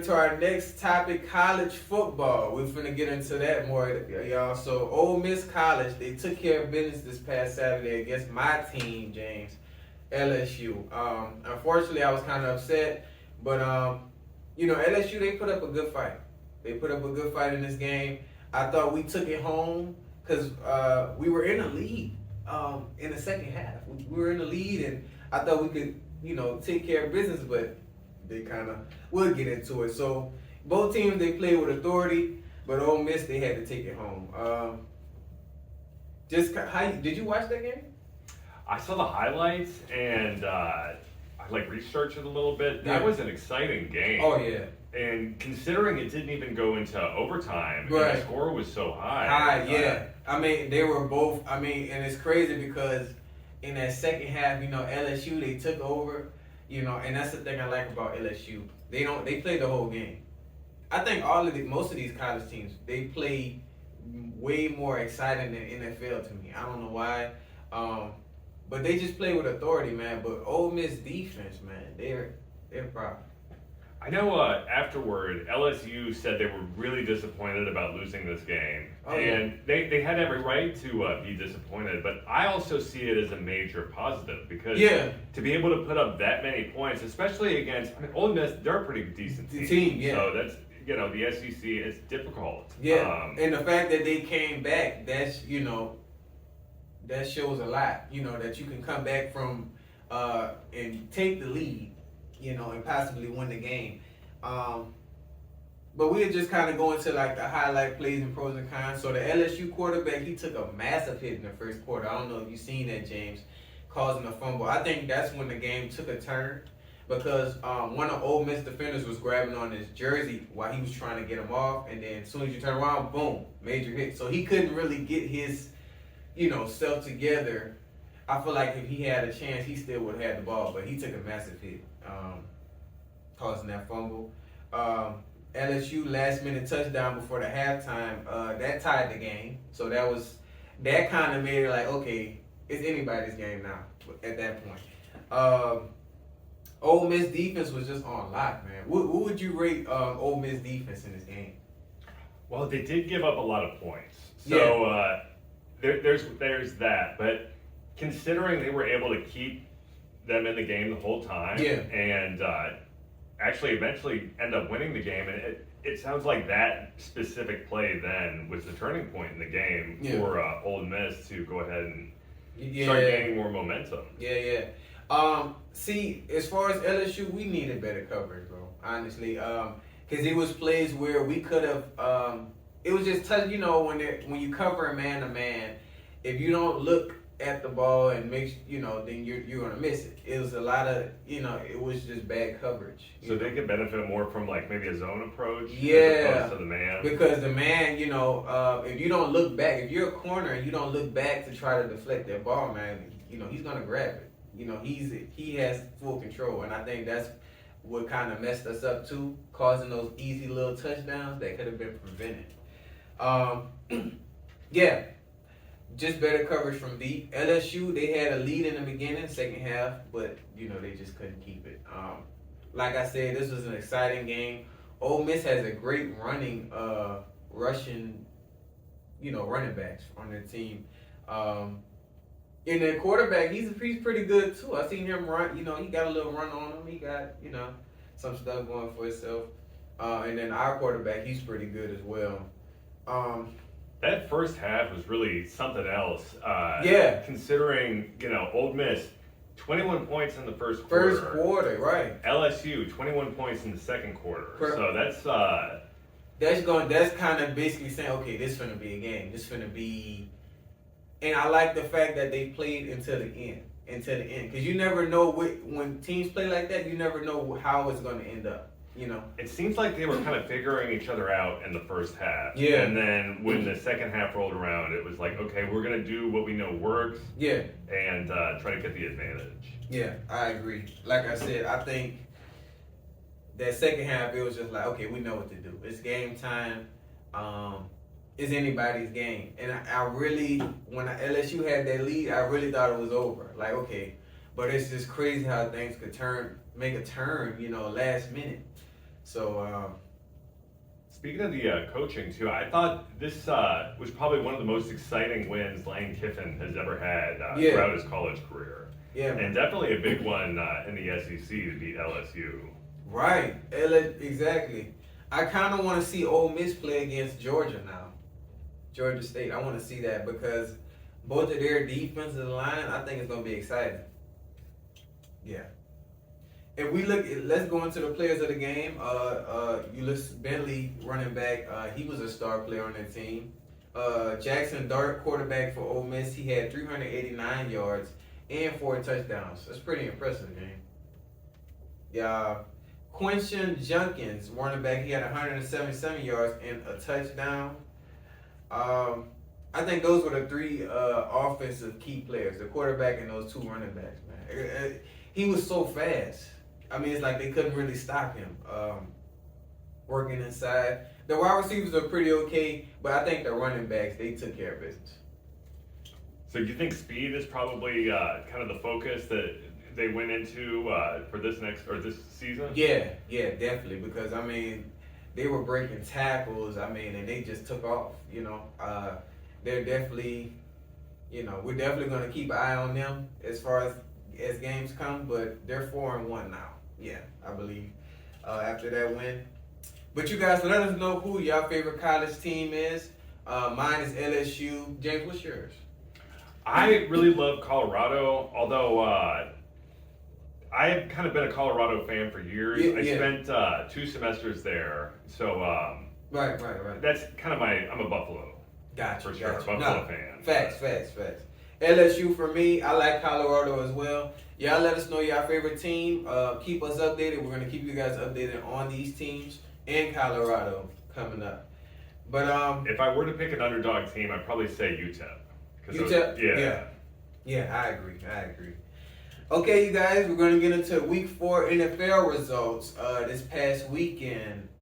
to our next topic, college football. We're finna get into that more, y'all. So, Ole Miss College, they took care of business this past Saturday against my team, James, LSU. Unfortunately, I was kind of upset, but LSU, they put up a good fight. They put up a good fight in this game. I thought we took it home because we were in the lead in the second half. We were in the lead, and I thought we could, take care of business, but they kind of, we'll get into it. So both teams, they played with authority, but Ole Miss, they had to take it home. Did you watch that game? I saw the highlights and I researched it a little bit. That was an exciting game. Oh yeah. And considering it didn't even go into overtime, right, and the score was so high. Yeah. They were both. And it's crazy because in that second half, LSU, they took over. And that's the thing I like about LSU. They play the whole game. I think most of these college teams, they play way more exciting than NFL to me. I don't know why. But they just play with authority, man. But Ole Miss defense, man, they're a problem. I know afterward, LSU said they were really disappointed about losing this game. And they had every right to be disappointed, but I also see it as a major positive because to be able to put up that many points, especially against Ole Miss, they're a pretty decent team. So that's, the SEC, it's difficult. Yeah, and the fact that they came back, that's, that shows a lot, that you can come back from and take the lead, and possibly win the game. But we'll just kind of go into the highlight plays and pros and cons. So the LSU quarterback, he took a massive hit in the first quarter. I don't know if you've seen that, James, causing a fumble. I think that's when the game took a turn because one of Ole Miss defenders was grabbing on his jersey while he was trying to get him off. And then as soon as you turn around, boom, major hit. So he couldn't really get his, self together. I feel like if he had a chance, he still would have had the ball, but he took a massive hit, causing that fumble. LSU last minute touchdown before the halftime, that tied the game. So that kind of made it like, okay, it's anybody's game now at that point. Ole Miss defense was just on lock, man. What would you rate Ole Miss defense in this game? Well, they did give up a lot of points. So there's that. But considering they were able to keep them in the game the whole time and actually eventually end up winning the game, and it sounds like that specific play then was the turning point in the game for Ole Miss to go ahead and start gaining more momentum. See, as far as LSU, we needed better coverage, bro, honestly, because it was plays where we could have it was just tough, when you cover a man to man, if you don't look at the ball and make then you're gonna miss it. It was a lot of it was just bad coverage. So they could benefit more from maybe a zone approach as opposed to the man. Because the man, if you don't look back, if you're a corner and you don't look back to try to deflect that ball, man, he's gonna grab it. He has full control, and I think that's what kind of messed us up too, causing those easy little touchdowns that could have been prevented. Just better coverage from deep. LSU, they had a lead in the beginning, second half, but they just couldn't keep it. Like I said, this was an exciting game. Ole Miss has a great running rushing backs on their team. And their quarterback, he's pretty good too. I seen him run. He got a little run on him. He got some stuff going for himself. And then our quarterback, he's pretty good as well. That first half was really something else. Considering, Ole Miss, 21 points in the first quarter. First quarter, right. LSU, 21 points in the second quarter. So that's kind of basically saying, okay, this is going to be a game. This is going to be, and I like the fact that they played until the end. Because you never know when teams play like that, you never know how it's going to end up. It seems like they were kind of figuring each other out in the first half. And then when the second half rolled around, it was like, okay, we're going to do what we know works. And try to get the advantage. Yeah, I agree. Like I said, I think that second half, it was just like, okay, we know what to do. It's game time. It's anybody's game. And I really, when LSU had that lead, I really thought it was over. Like, okay. But it's just crazy how things could make a turn, last minute. So, speaking of the coaching too, I thought this was probably one of the most exciting wins Lane Kiffin has ever had throughout his college career. Yeah, and definitely a big one in the SEC to beat LSU. Right, exactly. I kind of want to see Ole Miss play against Georgia now. Georgia State. I want to see that because both of their defensive line, I think it's going to be exciting. Yeah. If we look, let's go into the players of the game. Ulysses Bentley, running back, he was a star player on that team. Jackson Dart, quarterback for Ole Miss, he had 389 yards and 4 touchdowns. That's pretty impressive, game. Yeah. Quinton Junkins, running back, he had 177 yards and a touchdown. I think those were the 3 offensive key players, the quarterback and those 2 running backs, man. He was so fast. I mean, it's like they couldn't really stop him working inside. The wide receivers are pretty okay, but I think the running backs, they took care of business. So you think speed is probably kind of the focus that they went into for this season? Yeah, definitely. Because, I mean, they were breaking tackles, and they just took off, They're definitely, we're definitely going to keep an eye on them as far as games come, but they're 4-1 now. Yeah, I believe, after that win. But you guys, let us know who your favorite college team is. Mine is LSU. James, what's yours? I really love Colorado, although I have kind of been a Colorado fan for years. I spent 2 semesters there, so Right. that's kind of I'm a Buffalo. Gotcha. For sure, Buffalo fan. Facts. LSU for me, I like Colorado as well. Y'all let us know your favorite team. Keep us updated. We're going to keep you guys updated on these teams and Colorado coming up. But if I were to pick an underdog team, I'd probably say UTEP. UTEP? Yeah, I agree. Okay, you guys, we're going to get into Week 4 NFL results this past weekend.